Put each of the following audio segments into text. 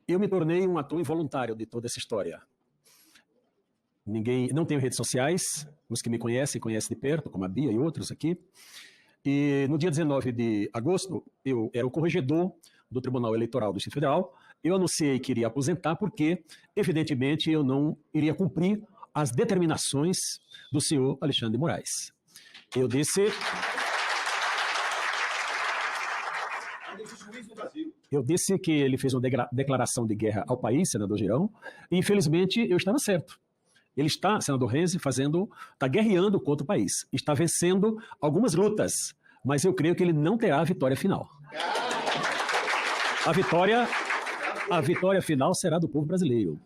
eu me tornei um ator involuntário de toda essa história. Não tenho redes sociais, os que me conhecem de perto, como a Bia e outros aqui. E no dia 19 de agosto, eu era o corregedor do Tribunal Eleitoral do Distrito Federal. Eu anunciei que iria aposentar porque, evidentemente, eu não iria cumprir as determinações do senhor Alexandre de Moraes. Eu disse que ele fez uma declaração de guerra ao país, senador Girão, e infelizmente eu estava certo. Ele está, senador Renzi, está guerreando contra o país, está vencendo algumas lutas, mas eu creio que ele não terá a vitória final. A vitória final será do povo brasileiro.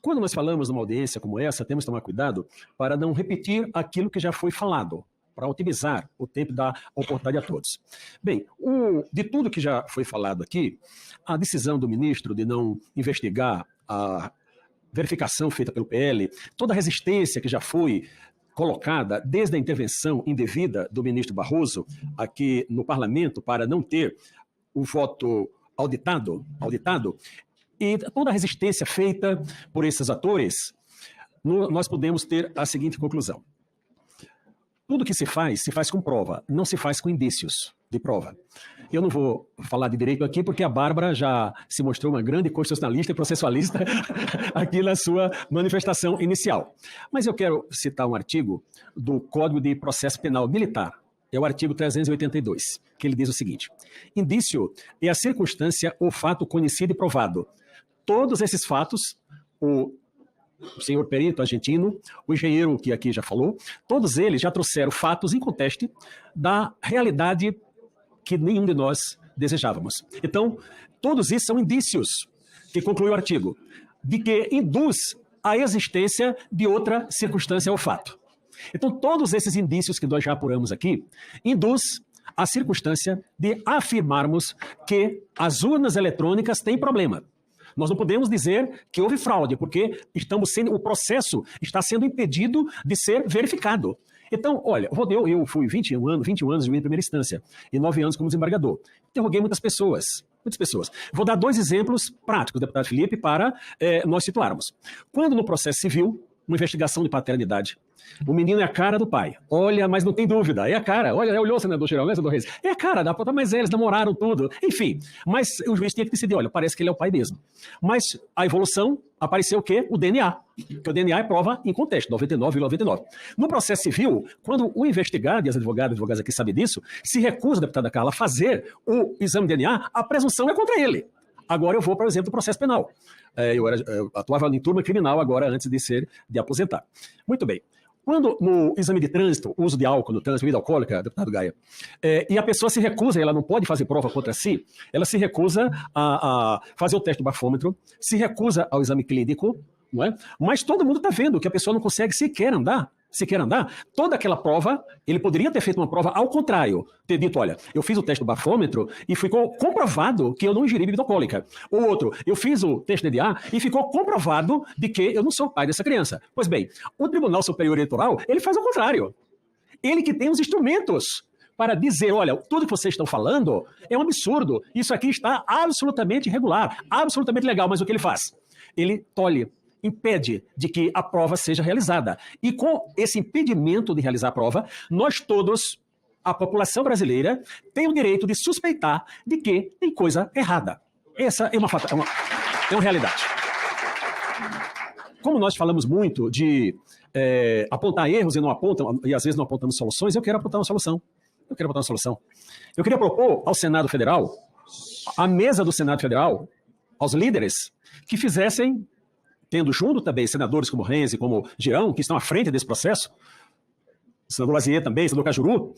Quando nós falamos numa audiência como essa, temos que tomar cuidado para não repetir aquilo que já foi falado, para otimizar o tempo e dar oportunidade a todos. Bem, de tudo que já foi falado aqui, a decisão do ministro de não investigar a verificação feita pelo PL, toda a resistência que já foi colocada desde a intervenção indevida do ministro Barroso aqui no parlamento para não ter o voto auditado, e toda a resistência feita por esses atores, nós podemos ter a seguinte conclusão. Tudo que se faz com prova, não se faz com indícios de prova. Eu não vou falar de direito aqui porque a Bárbara já se mostrou uma grande constitucionalista e processualista aqui na sua manifestação inicial. Mas eu quero citar um artigo do Código de Processo Penal Militar, é o artigo 382, que ele diz o seguinte: indício é a circunstância ou fato conhecido e provado. Todos esses fatos, o senhor perito argentino, o engenheiro que aqui já falou, todos eles já trouxeram fatos inconteste da realidade que nenhum de nós desejávamos. Então, todos isso são indícios, que conclui o artigo, de que induz a existência de outra circunstância ou fato. Então, todos esses indícios que nós já apuramos aqui, induz a circunstância de afirmarmos que as urnas eletrônicas têm problema. Nós não podemos dizer que houve fraude, porque o processo está sendo impedido de ser verificado. Então, olha, eu fui 21 anos de juiz em primeira instância e 9 anos como desembargador. Interroguei muitas pessoas. Vou dar 2 exemplos práticos, deputado Felipe, para nós situarmos. Quando no processo civil, uma investigação de paternidade, o menino é a cara do pai. Olha, mas não tem dúvida, é a cara. Olha, olhou o senador Girão, né, senador Reis? É a cara da puta, mas eles namoraram tudo. Enfim, mas o juiz tinha que decidir, olha, parece que ele é o pai mesmo. Mas a evolução apareceu o quê? O DNA. Porque o DNA é prova em contexto, 99,99. No processo civil, quando o investigado, e as advogadas aqui sabem disso, se recusa, deputada Carla, a fazer o exame de DNA, a presunção é contra ele. Agora eu vou para o exemplo do processo penal. Eu atuava em turma criminal agora, antes de aposentar. Muito bem. Quando no exame de trânsito, uso de álcool no trânsito, bebida alcoólica, deputado Gaia, e a pessoa se recusa, ela não pode fazer prova contra si, ela se recusa a fazer o teste do bafômetro, se recusa ao exame clínico, não é? Mas todo mundo está vendo que a pessoa não consegue sequer andar. Toda aquela prova, ele poderia ter feito uma prova ao contrário, ter dito, olha, eu fiz o teste do bafômetro e ficou comprovado que eu não ingeri bebida alcoólica. O outro, eu fiz o teste de DNA e ficou comprovado de que eu não sou pai dessa criança. Pois bem, o Tribunal Superior Eleitoral, ele faz ao contrário. Ele que tem os instrumentos para dizer, olha, tudo que vocês estão falando é um absurdo, isso aqui está absolutamente irregular, absolutamente legal, mas o que ele faz? Ele impede de que a prova seja realizada. E com esse impedimento de realizar a prova, nós todos, a população brasileira, tem o direito de suspeitar de que tem coisa errada. Essa é uma realidade. Como nós falamos muito de apontar erros e às vezes não apontamos soluções, eu quero apontar uma solução. Eu queria propor ao Senado Federal, à mesa do Senado Federal, aos líderes, que fizessem, tendo junto também senadores como Renzi, como Girão, que estão à frente desse processo, senador Lazier também, senador Cajuru,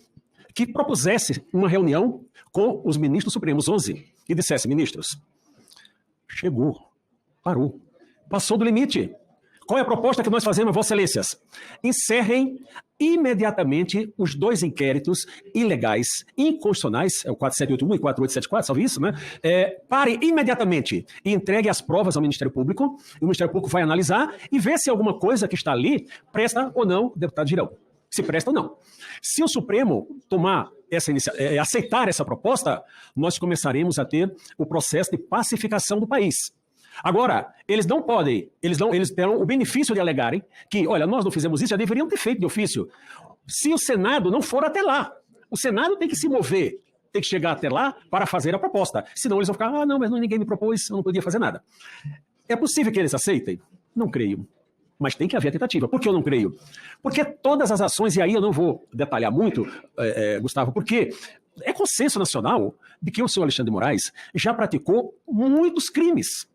que propusesse uma reunião com os ministros supremos 11 e dissesse, ministros, chegou, parou, passou do limite. Qual é a proposta que nós fazemos, Vossas Excelências? Encerrem imediatamente os 2 inquéritos ilegais, inconstitucionais, é o 4781 e 4874, salve isso, né? Pare imediatamente e entregue as provas ao Ministério Público, e o Ministério Público vai analisar e ver se alguma coisa que está ali presta ou não, deputado Girão. se presta ou não. Se o Supremo tomar aceitar essa proposta, nós começaremos a ter o processo de pacificação do país. Agora, eles não podem, eles terão o benefício de alegarem que, olha, nós não fizemos isso, já deveriam ter feito de ofício. Se o Senado não for até lá, o Senado tem que se mover, tem que chegar até lá para fazer a proposta. Senão eles vão ficar, não, mas ninguém me propôs, eu não podia fazer nada. É possível que eles aceitem? Não creio. Mas tem que haver a tentativa. Por que eu não creio? Porque todas as ações, e aí eu não vou detalhar muito, Gustavo, porque é consenso nacional de que o senhor Alexandre de Moraes já praticou muitos crimes.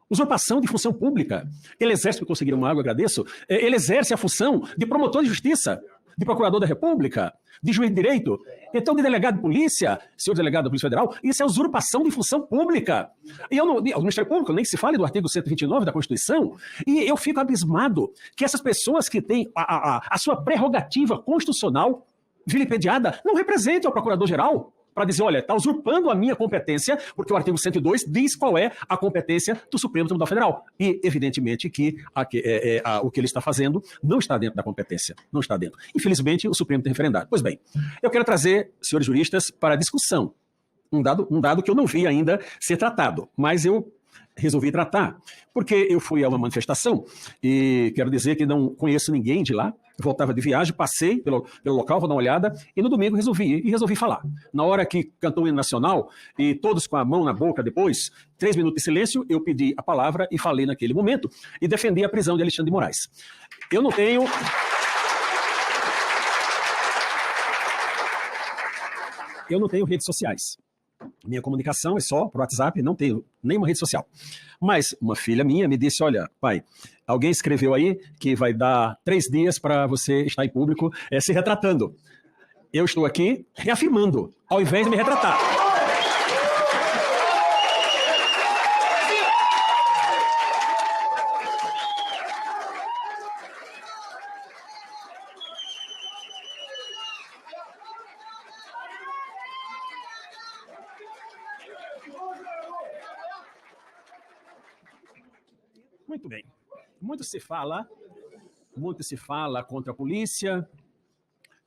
Usurpação de função pública. Ele exerce, para conseguir uma água, eu agradeço, ele exerce a função de promotor de justiça, de procurador da República, de juiz de direito, então de delegado de polícia, senhor delegado da Polícia Federal, isso é usurpação de função pública. E o Ministério Público, nem se fale do artigo 129 da Constituição, e eu fico abismado que essas pessoas que têm a sua prerrogativa constitucional vilipendiada não representam o Procurador-Geral para dizer, olha, está usurpando a minha competência, porque o artigo 102 diz qual é a competência do Supremo Tribunal Federal. E, evidentemente, que o que ele está fazendo não está dentro da competência. Não está dentro. Infelizmente, o Supremo tem referendado. Pois bem, eu quero trazer, senhores juristas, para discussão um dado que eu não vi ainda ser tratado, mas eu resolvi tratar, porque eu fui a uma manifestação e quero dizer que não conheço ninguém de lá. Voltava de viagem, passei pelo local, vou dar uma olhada, e no domingo resolvi falar. Na hora que cantou o hino nacional, e todos com a mão na boca depois, 3 minutos de silêncio, eu pedi a palavra e falei naquele momento, e defendi a prisão de Alexandre de Moraes. Eu não tenho redes sociais. Minha comunicação é só por WhatsApp, não tenho nenhuma rede social. Mas uma filha minha me disse, olha, pai, alguém escreveu aí que vai dar 3 dias para você estar em público se retratando. Eu estou aqui reafirmando, ao invés de me retratar. Muito bem. Muito se fala contra a polícia,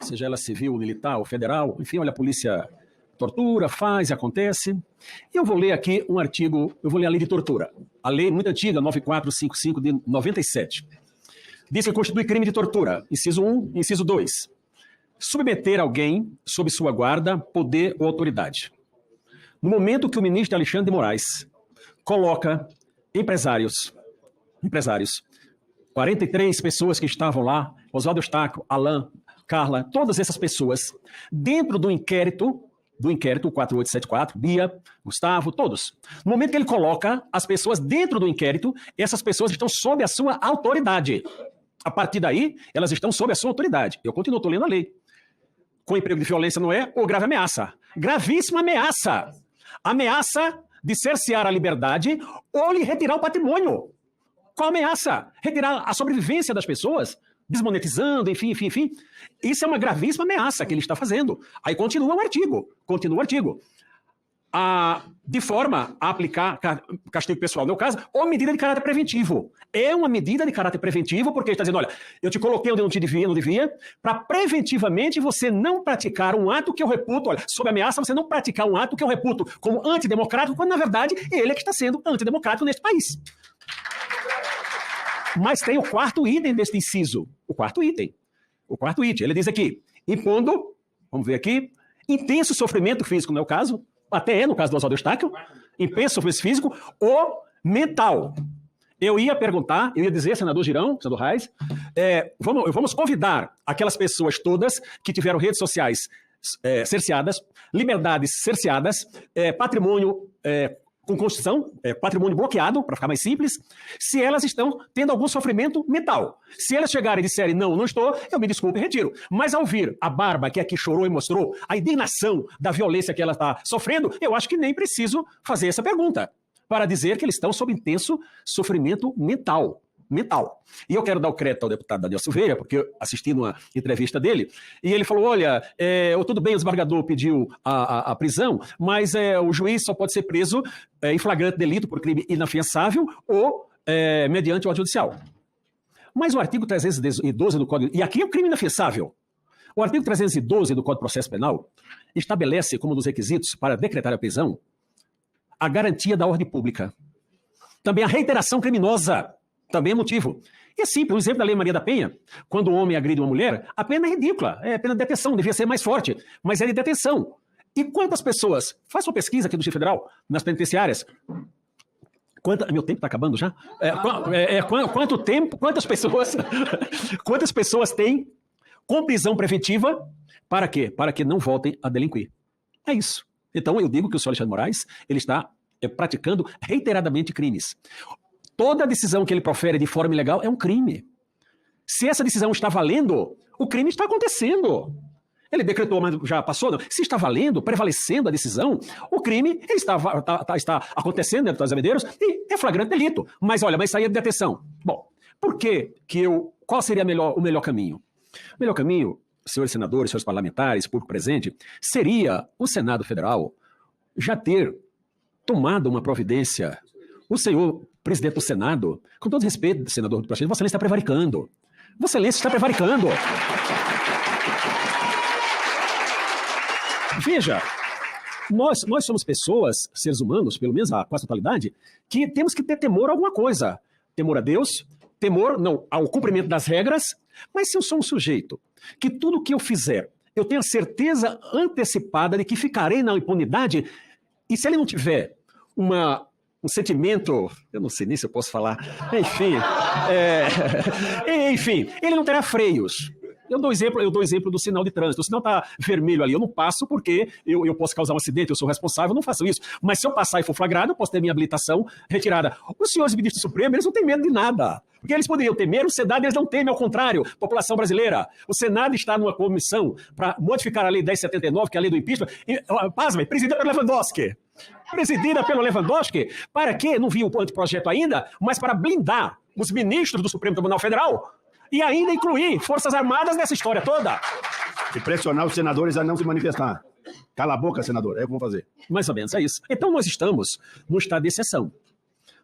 seja ela civil, militar ou federal. Enfim, olha, a polícia tortura, faz, acontece. E eu vou ler aqui um artigo, eu vou ler a lei de tortura. A lei muito antiga, 9455 de 97. Diz que constitui crime de tortura. Inciso 1, inciso 2. Submeter alguém sob sua guarda, poder ou autoridade. No momento que o ministro Alexandre de Moraes coloca empresários, 43 pessoas que estavam lá, Oswaldo Eustáquio, Alain, Carla, todas essas pessoas, dentro do inquérito 4874, Bia, Gustavo, todos. No momento que ele coloca as pessoas dentro do inquérito, essas pessoas estão sob a sua autoridade. A partir daí, elas estão sob a sua autoridade. Eu continuo, estou lendo a lei. Com emprego de violência não é, ou grave ameaça. Gravíssima ameaça. Ameaça de cercear a liberdade ou lhe retirar o patrimônio. Qual ameaça? Retirar a sobrevivência das pessoas, desmonetizando, enfim. Isso é uma gravíssima ameaça que ele está fazendo. Aí continua o artigo. De forma a aplicar castigo pessoal, no meu caso, ou medida de caráter preventivo. É uma medida de caráter preventivo, porque ele está dizendo, olha, eu te coloquei onde não devia, para preventivamente você não praticar um ato que eu reputo, olha, sob ameaça, você não praticar um ato que eu reputo como antidemocrático, quando na verdade ele é que está sendo antidemocrático neste país. Mas tem o 4º item deste inciso. O quarto item. Ele diz aqui, impondo, vamos ver aqui, intenso sofrimento físico, no meu caso, até no caso do Oswaldo Eustáquio, intenso sofrimento físico ou mental. Eu ia dizer, senador Girão, senador Reis, vamos convidar aquelas pessoas todas que tiveram redes sociais cerceadas, liberdades cerceadas, patrimônio com Constituição, patrimônio bloqueado, para ficar mais simples, se elas estão tendo algum sofrimento mental. Se elas chegarem e disserem, não estou, eu me desculpe e retiro. Mas ao vir a Barba, que aqui chorou e mostrou a indignação da violência que ela está sofrendo, eu acho que nem preciso fazer essa pergunta, para dizer que eles estão sob intenso sofrimento mental. E eu quero dar o crédito ao deputado Daniel Silveira, porque eu assisti numa entrevista dele, e ele falou, olha, tudo bem, o desembargador pediu a prisão, mas o juiz só pode ser preso em flagrante delito por crime inafiançável ou mediante ordem judicial. Mas o artigo 312 do Código... E aqui é o crime inafiançável. O artigo 312 do Código de Processo Penal estabelece como um dos requisitos para decretar a prisão a garantia da ordem pública. Também a reiteração criminosa. Também é motivo. E é simples, o exemplo da Lei Maria da Penha, quando um homem agride uma mulher, a pena é ridícula, é pena de detenção, devia ser mais forte, mas é de detenção. E quantas pessoas, faça uma pesquisa aqui do Distrito Federal, nas penitenciárias, meu tempo está acabando já? Quanto tempo, quantas pessoas têm com prisão preventiva, para quê? Para que não voltem a delinquir. É isso. Então eu digo que o senhor Alexandre de Moraes, ele está praticando reiteradamente crimes. Toda decisão que ele profere de forma ilegal é um crime. Se essa decisão está valendo, o crime está acontecendo. Ele decretou, mas já passou? Não. Se está valendo, prevalecendo a decisão, o crime está acontecendo dentro das avenidas e é flagrante delito. Mas olha, mas sair de detenção. Bom, qual seria o melhor caminho? O melhor caminho, senhores senadores, senhores parlamentares, público presente, seria o Senado Federal já ter tomado uma providência. O senhor presidente do Senado, com todo respeito, senador do Partido, Vossa Excelência está prevaricando. Vossa Excelência está prevaricando. Veja, nós somos pessoas, seres humanos, pelo menos a quase totalidade, que temos que ter temor a alguma coisa. Temor a Deus, temor ao cumprimento das regras, mas se eu sou um sujeito que tudo que eu fizer, eu tenho a certeza antecipada de que ficarei na impunidade, e se ele não tiver um sentimento, eu não sei nem se eu posso falar, enfim, ele não terá freios. Eu dou exemplo do sinal de trânsito. O sinal está vermelho ali, eu não passo porque eu posso causar um acidente, eu sou responsável, eu não faço isso. Mas se eu passar e for flagrado, eu posso ter minha habilitação retirada. Os senhores ministros do Supremo, eles não têm medo de nada. Porque eles poderiam ter medo, o Senado eles não temem, ao contrário. População brasileira, o Senado está numa comissão para modificar a Lei 1079, que é a lei do impeachment, pasmem, presidida pelo Lewandowski. Presidida pelo Lewandowski, para quê? Não vi o anteprojeto ainda, mas para blindar os ministros do Supremo Tribunal Federal e ainda incluir Forças Armadas nessa história toda. E pressionar os senadores a não se manifestar. Cala a boca, senador, é o que vão fazer. Mais ou menos, é isso. Então nós estamos no estado de exceção.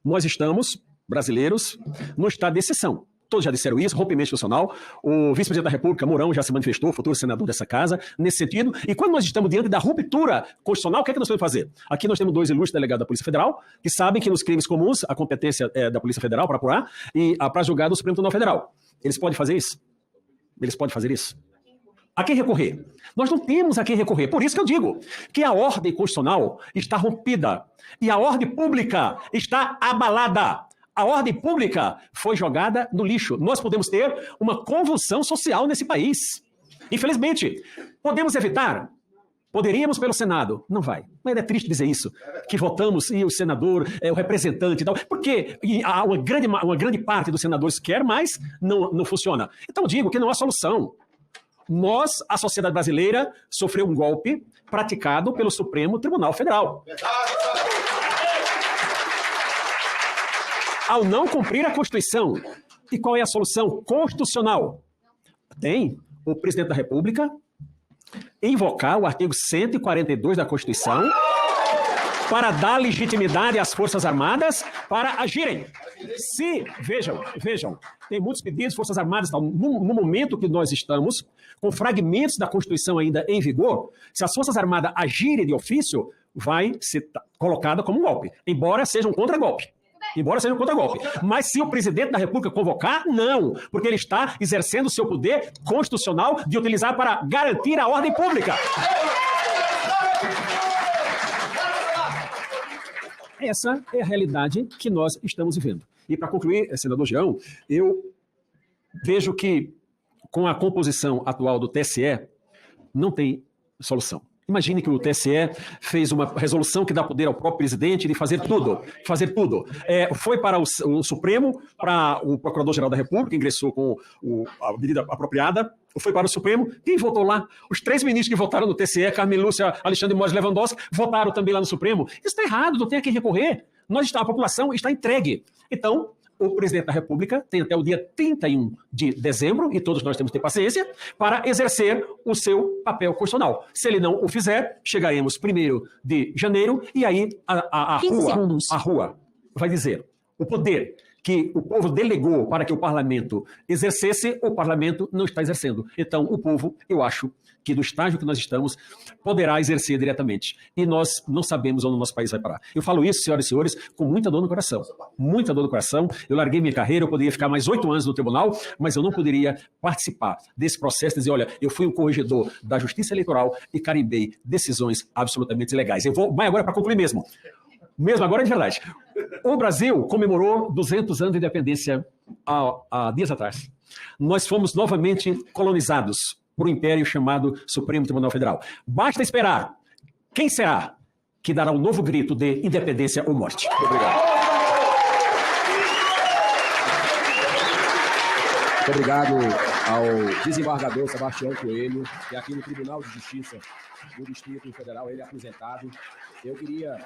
Nós estamos, brasileiros, no estado de exceção. Todos já disseram isso, rompimento institucional. O vice-presidente da República, Mourão, já se manifestou, futuro senador dessa casa, nesse sentido. E quando nós estamos diante da ruptura constitucional, o que é que nós podemos fazer? Aqui nós temos 2 ilustres delegados da Polícia Federal, que sabem que nos crimes comuns a competência é da Polícia Federal para apurar e para julgar do Supremo Tribunal Federal. Eles podem fazer isso? Eles podem fazer isso? A quem recorrer? Nós não temos a quem recorrer. Por isso que eu digo que a ordem constitucional está rompida e a ordem pública está abalada. A ordem pública foi jogada no lixo. Nós podemos ter uma convulsão social nesse país. Infelizmente, podemos evitar? Poderíamos pelo Senado. Não vai. Mas é triste dizer isso. Que votamos e o senador, o representante e tal. Porque uma grande parte dos senadores quer, mas não funciona. Então eu digo que não há solução. A sociedade brasileira, sofreu um golpe praticado pelo Supremo Tribunal Federal. Ao não cumprir a Constituição. E qual é a solução constitucional? Tem o presidente da República invocar o artigo 142 da Constituição para dar legitimidade às Forças Armadas para agirem. Vejam, tem muitos pedidos, Forças Armadas, no momento que nós estamos, com fragmentos da Constituição ainda em vigor, se as Forças Armadas agirem de ofício, vai ser colocada como um golpe, embora seja um contragolpe. Mas se o presidente da República convocar, não, porque ele está exercendo o seu poder constitucional de utilizar para garantir a ordem pública. Essa é a realidade que nós estamos vivendo. E para concluir, senador Jean, eu vejo que com a composição atual do TSE não tem solução. Imagine que o TSE fez uma resolução que dá poder ao próprio presidente de fazer tudo. Foi para o Supremo, para o Procurador-Geral da República, ingressou com a medida apropriada, foi para o Supremo. Quem votou lá? Os 3 ministros que votaram no TSE, Carmen Lúcia, Alexandre de Moraes e Lewandowski, votaram também lá no Supremo. Isso está errado, não tem a quem recorrer. A população está entregue. Então, o presidente da República tem até o dia 31 de dezembro, e todos nós temos que ter paciência, para exercer o seu papel constitucional. Se ele não o fizer, chegaremos 1º de janeiro, e aí a rua vai dizer, o poder que o povo delegou para que o parlamento exercesse, o parlamento não está exercendo. Então, o povo, eu acho que do estágio que nós estamos, poderá exercer diretamente. E nós não sabemos onde o nosso país vai parar. Eu falo isso, senhoras e senhores, com muita dor no coração. Muita dor no coração. Eu larguei minha carreira, eu poderia ficar mais 8 anos no tribunal, mas eu não poderia participar desse processo e dizer, olha, eu fui o corregedor da Justiça Eleitoral e carimbei decisões absolutamente ilegais. Eu vou, mas agora para concluir mesmo agora de verdade. O Brasil comemorou 200 anos de independência há dias atrás. Nós fomos novamente colonizados por um império chamado Supremo Tribunal Federal. Basta esperar. Quem será que dará um novo grito de independência ou morte? Obrigado. Muito obrigado ao desembargador Sebastião Coelho, que aqui no Tribunal de Justiça do Distrito Federal, ele é aposentado. Eu queria...